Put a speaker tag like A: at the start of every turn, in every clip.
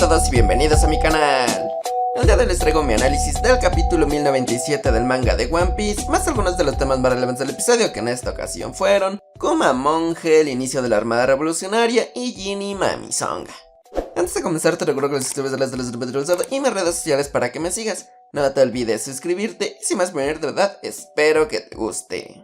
A: todos y bienvenidos a mi canal. El día de hoy les traigo mi análisis del capítulo 1097 del manga de One Piece, más algunos de los temas más relevantes del episodio, que en esta ocasión fueron Kuma Monge, el inicio de la Armada Revolucionaria y Ginny Mami Songa. Antes de comenzar te recuerdo que los suscribes a las de los y mis redes sociales para que me sigas. No te olvides suscribirte y sin más venir, de verdad espero que te guste.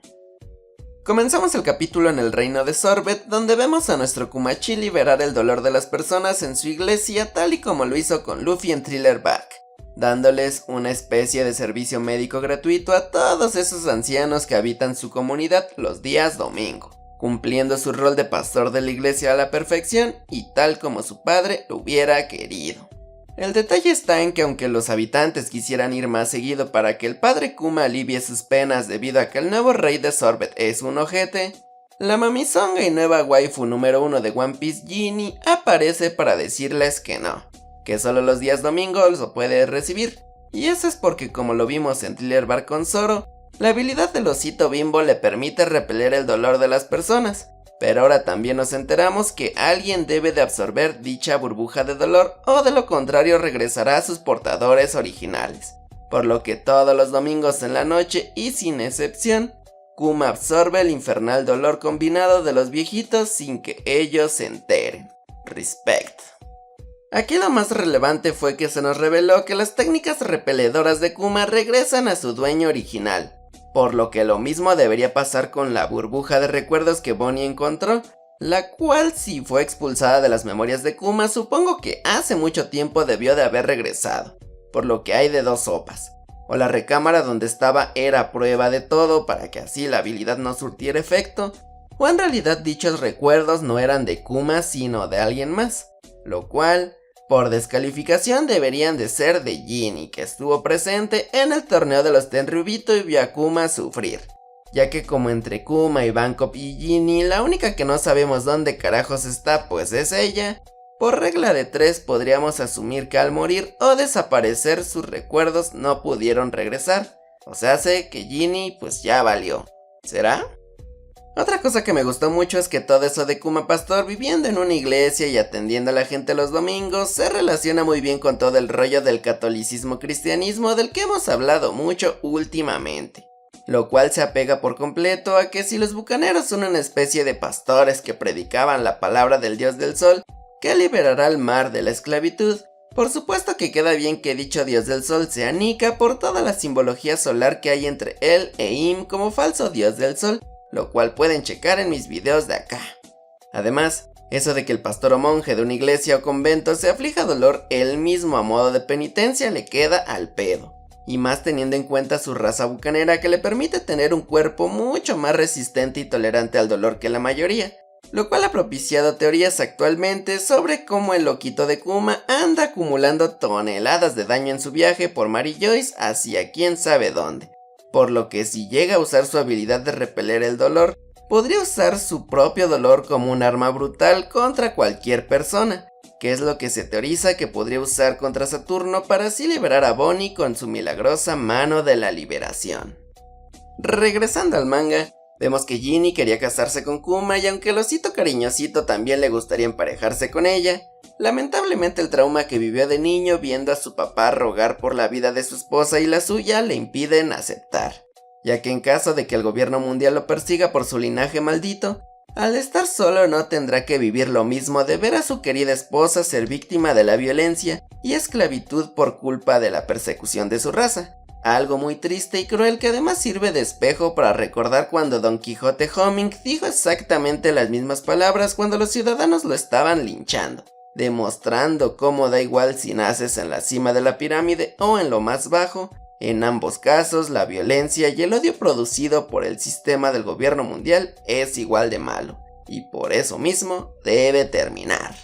A: Comenzamos el capítulo en el reino de Sorbet, donde vemos a nuestro Kumachi liberar el dolor de las personas en su iglesia, tal y como lo hizo con Luffy en Thriller Bark, dándoles una especie de servicio médico gratuito a todos esos ancianos que habitan su comunidad los días domingo, cumpliendo su rol de pastor de la iglesia a la perfección y tal como su padre lo hubiera querido. El detalle está en que aunque los habitantes quisieran ir más seguido para que el padre Kuma alivie sus penas debido a que el nuevo rey de Sorbet es un ojete, la Mamisonga y nueva waifu número 1 de One Piece, Ginny, aparece para decirles que no, que solo los días domingos lo puede recibir, y eso es porque, como lo vimos en Thriller Bark con Zoro, la habilidad del osito bimbo le permite repeler el dolor de las personas. Pero ahora también nos enteramos que alguien debe de absorber dicha burbuja de dolor, o de lo contrario regresará a sus portadores originales. Por lo que todos los domingos en la noche y sin excepción, Kuma absorbe el infernal dolor combinado de los viejitos sin que ellos se enteren. Respect. Aquí lo más relevante fue que se nos reveló que las técnicas repeledoras de Kuma regresan a su dueño original. Por lo que lo mismo debería pasar con la burbuja de recuerdos que Bonnie encontró, la cual, si fue expulsada de las memorias de Kuma, supongo que hace mucho tiempo debió de haber regresado, por lo que hay de dos sopas: o la recámara donde estaba era prueba de todo para que así la habilidad no surtiera efecto, o en realidad dichos recuerdos no eran de Kuma sino de alguien más, lo cual, por descalificación, deberían de ser de Ginny, que estuvo presente en el torneo de los Tenryubito y vio a Kuma sufrir, ya que como entre Kuma, Ivankov y Ginny, la única que no sabemos dónde carajos está pues es ella, por regla de 3 podríamos asumir que al morir o desaparecer sus recuerdos no pudieron regresar, o sea hace que Ginny pues ya valió. ¿Será? Otra cosa que me gustó mucho es que todo eso de Kuma Pastor viviendo en una iglesia y atendiendo a la gente los domingos se relaciona muy bien con todo el rollo del catolicismo cristianismo del que hemos hablado mucho últimamente, lo cual se apega por completo a que si los bucaneros son una especie de pastores que predicaban la palabra del dios del sol que liberará al mar de la esclavitud, por supuesto que queda bien que dicho dios del sol sea Nika por toda la simbología solar que hay entre él e Im como falso dios del sol, lo cual pueden checar en mis videos de acá. Además, eso de que el pastor o monje de una iglesia o convento se aflija dolor él mismo a modo de penitencia le queda al pedo, y más teniendo en cuenta su raza bucanera que le permite tener un cuerpo mucho más resistente y tolerante al dolor que la mayoría, lo cual ha propiciado teorías actualmente sobre cómo el loquito de Kuma anda acumulando toneladas de daño en su viaje por Mary Joyce hacia quién sabe dónde. Por lo que si llega a usar su habilidad de repeler el dolor, podría usar su propio dolor como un arma brutal contra cualquier persona, que es lo que se teoriza que podría usar contra Saturno para así liberar a Bonnie con su milagrosa mano de la liberación. Regresando al manga, vemos que Ginny quería casarse con Kuma y aunque el osito cariñosito también le gustaría emparejarse con ella, lamentablemente el trauma que vivió de niño viendo a su papá rogar por la vida de su esposa y la suya le impiden aceptar, ya que en caso de que el gobierno mundial lo persiga por su linaje maldito, al estar solo no tendrá que vivir lo mismo de ver a su querida esposa ser víctima de la violencia y esclavitud por culpa de la persecución de su raza. Algo muy triste y cruel que además sirve de espejo para recordar cuando Don Quijote Humming dijo exactamente las mismas palabras cuando los ciudadanos lo estaban linchando, demostrando cómo da igual si naces en la cima de la pirámide o en lo más bajo, en ambos casos la violencia y el odio producido por el sistema del gobierno mundial es igual de malo, y por eso mismo debe terminar.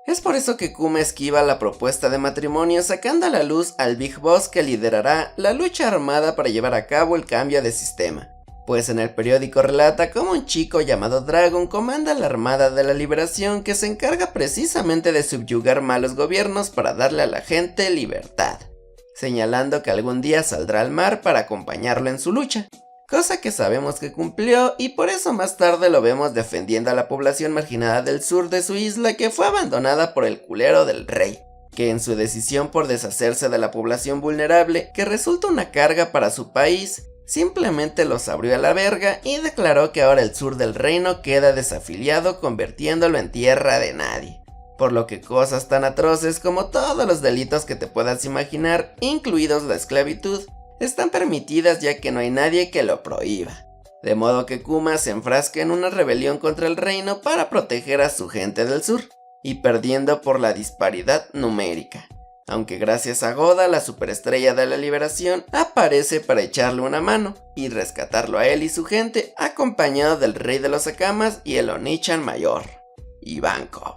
A: Es por eso que Kuma esquiva la propuesta de matrimonio sacando a la luz al Big Boss que liderará la lucha armada para llevar a cabo el cambio de sistema, pues en el periódico relata cómo un chico llamado Dragon comanda la Armada de la Liberación que se encarga precisamente de subyugar malos gobiernos para darle a la gente libertad, señalando que algún día saldrá al mar para acompañarlo en su lucha, cosa que sabemos que cumplió y por eso más tarde lo vemos defendiendo a la población marginada del sur de su isla que fue abandonada por el culero del rey, que en su decisión por deshacerse de la población vulnerable, que resulta una carga para su país, simplemente los abrió a la verga y declaró que ahora el sur del reino queda desafiliado, convirtiéndolo en tierra de nadie. Por lo que cosas tan atroces como todos los delitos que te puedas imaginar, incluidos la esclavitud, están permitidas ya que no hay nadie que lo prohíba. De modo que Kuma se enfrasca en una rebelión contra el reino para proteger a su gente del sur, y perdiendo por la disparidad numérica. Aunque gracias a Goda, la superestrella de la liberación, aparece para echarle una mano y rescatarlo a él y su gente, acompañado del rey de los Akamas y el Onichan mayor, Ivankov.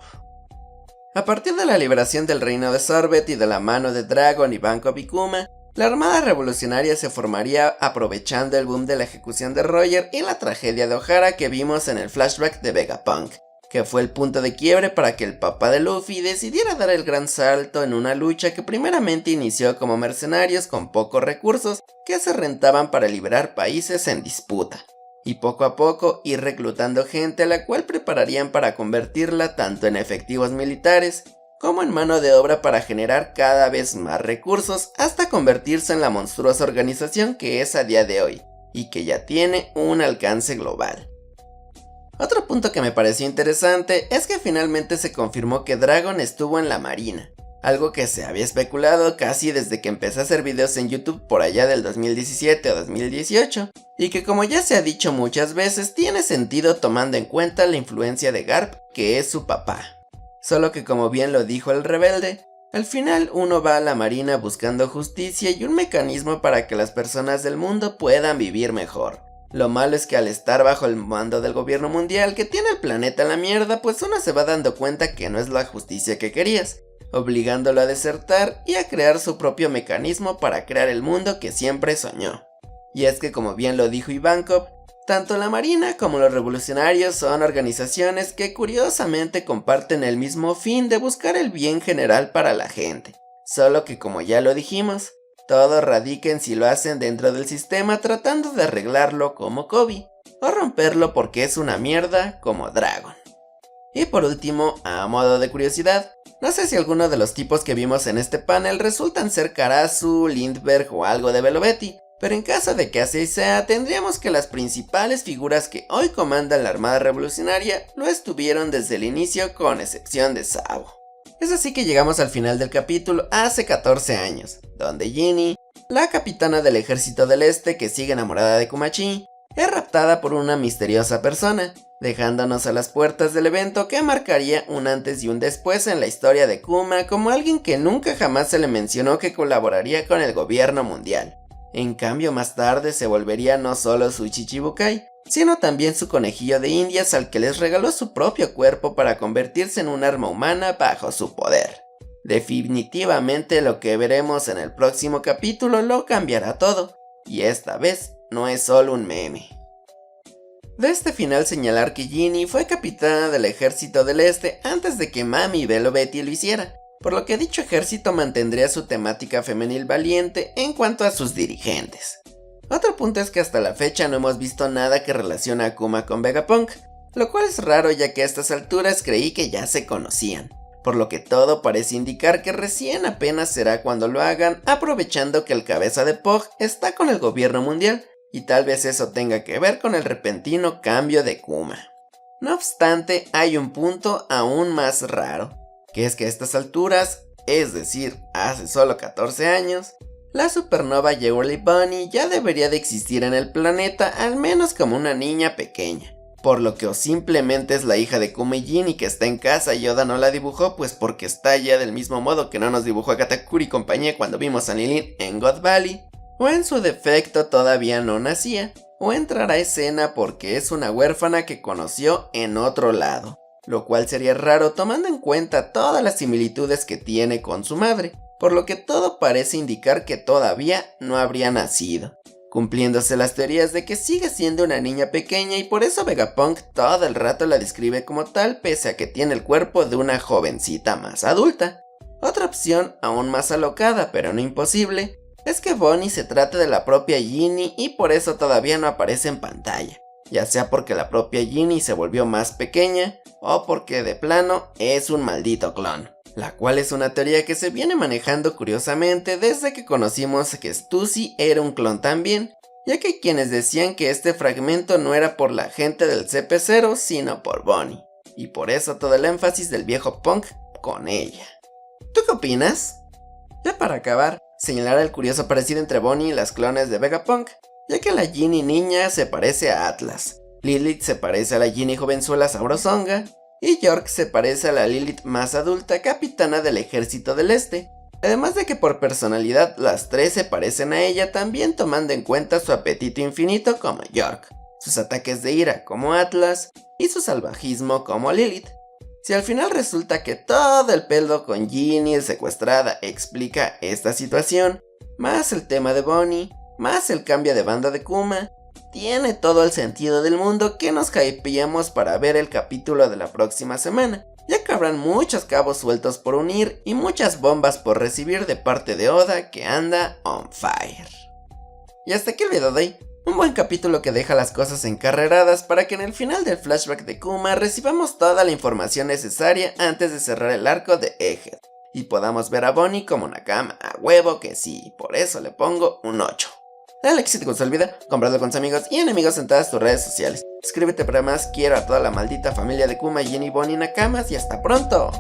A: A partir de la liberación del reino de Sorbet y de la mano de Dragon, Ivankov y Kuma, la armada revolucionaria se formaría aprovechando el boom de la ejecución de Roger y la tragedia de Ohara que vimos en el flashback de Vegapunk, que fue el punto de quiebre para que el papá de Luffy decidiera dar el gran salto en una lucha que primeramente inició como mercenarios con pocos recursos que se rentaban para liberar países en disputa, y poco a poco ir reclutando gente a la cual prepararían para convertirla tanto en efectivos militares como en mano de obra para generar cada vez más recursos hasta convertirse en la monstruosa organización que es a día de hoy, y que ya tiene un alcance global. Otro punto que me pareció interesante es que finalmente se confirmó que Dragon estuvo en la marina, algo que se había especulado casi desde que empecé a hacer videos en YouTube por allá del 2017 o 2018, y que como ya se ha dicho muchas veces tiene sentido tomando en cuenta la influencia de Garp, que es su papá. Solo que como bien lo dijo el rebelde, al final uno va a la marina buscando justicia y un mecanismo para que las personas del mundo puedan vivir mejor. Lo malo es que al estar bajo el mando del gobierno mundial que tiene el planeta en la mierda, pues uno se va dando cuenta que no es la justicia que querías, obligándolo a desertar y a crear su propio mecanismo para crear el mundo que siempre soñó. Y es que como bien lo dijo Ivankov, tanto la marina como los revolucionarios son organizaciones que curiosamente comparten el mismo fin de buscar el bien general para la gente, solo que como ya lo dijimos, todo radica en si lo hacen dentro del sistema tratando de arreglarlo como Kobe, o romperlo porque es una mierda como Dragon. Y por último, a modo de curiosidad, no sé si alguno de los tipos que vimos en este panel resultan ser Karasu, Lindbergh o algo de Belovetti, pero en caso de que así sea, tendríamos que las principales figuras que hoy comandan la Armada Revolucionaria lo estuvieron desde el inicio con excepción de Sabo. Es así que llegamos al final del capítulo hace 14 años, donde Ginny, la capitana del Ejército del Este que sigue enamorada de Kumachi, es raptada por una misteriosa persona, dejándonos a las puertas del evento que marcaría un antes y un después en la historia de Kuma como alguien que nunca jamás se le mencionó que colaboraría con el gobierno mundial. En cambio más tarde se volvería no solo su Chichibukai, sino también su conejillo de indias al que les regaló su propio cuerpo para convertirse en un arma humana bajo su poder. Definitivamente lo que veremos en el próximo capítulo lo cambiará todo, y esta vez no es solo un meme. De este final señalar que Ginny fue capitana del Ejército del Este antes de que Mami Belovetti lo hiciera, por lo que dicho ejército mantendría su temática femenil valiente en cuanto a sus dirigentes. Otro punto es que hasta la fecha no hemos visto nada que relacione a Kuma con Vegapunk, lo cual es raro ya que a estas alturas creí que ya se conocían, por lo que todo parece indicar que recién apenas será cuando lo hagan, aprovechando que el cabeza de Pog está con el gobierno mundial, y tal vez eso tenga que ver con el repentino cambio de Kuma. No obstante, hay un punto aún más raro, que es que a estas alturas, es decir, hace solo 14 años, la supernova Yearly Bunny ya debería de existir en el planeta al menos como una niña pequeña, por lo que o simplemente es la hija de Kuma y Ginny que está en casa y Oda no la dibujó pues porque está ya del mismo modo que no nos dibujó a Katakuri y compañía cuando vimos a Lilin en God Valley, o en su defecto todavía no nacía, o entrará a escena porque es una huérfana que conoció en otro lado, lo cual sería raro tomando en cuenta todas las similitudes que tiene con su madre, por lo que todo parece indicar que todavía no habría nacido, cumpliéndose las teorías de que sigue siendo una niña pequeña y por eso Vegapunk todo el rato la describe como tal pese a que tiene el cuerpo de una jovencita más adulta. Otra opción aún más alocada pero no imposible es que Bonnie se trate de la propia Ginny y por eso todavía no aparece en pantalla, ya sea porque la propia Ginny se volvió más pequeña o porque de plano es un maldito clon. la cual es una teoría que se viene manejando curiosamente desde que conocimos que Stussy era un clon también, ya que hay quienes decían que este fragmento no era por la gente del CP0 sino por Bonnie, y por eso todo el énfasis del viejo punk con ella. ¿Tú qué opinas? Ya para acabar, señalar el curioso parecido entre Bonnie y las clones de Vegapunk, ya que la Ginny niña se parece a Atlas, Lilith se parece a la Ginny jovenzuela sabrosonga, y York se parece a la Lilith más adulta capitana del Ejército del Este, además de que por personalidad las tres se parecen a ella también tomando en cuenta su apetito infinito como York, sus ataques de ira como Atlas y su salvajismo como Lilith. Si al final resulta que todo el pedo con Ginny secuestrada explica esta situación, más el tema de Bonnie, más el cambio de banda de Kuma, tiene todo el sentido del mundo que nos hypeemos para ver el capítulo de la próxima semana, ya que habrán muchos cabos sueltos por unir y muchas bombas por recibir de parte de Oda que anda on fire. Y hasta aquí el video de hoy. Un buen capítulo que deja las cosas encarreradas para que en el final del flashback de Kuma recibamos toda la información necesaria antes de cerrar el arco de Egghead y podamos ver a Bonnie como Nakama, a huevo que sí, por eso le pongo un 8. Dale like si te gustó el video, compártelo con tus amigos y enemigos en todas tus redes sociales. Suscríbete para más, quiero a toda la maldita familia de Kuma, Ginny, Bonnie y Nakamas y hasta pronto.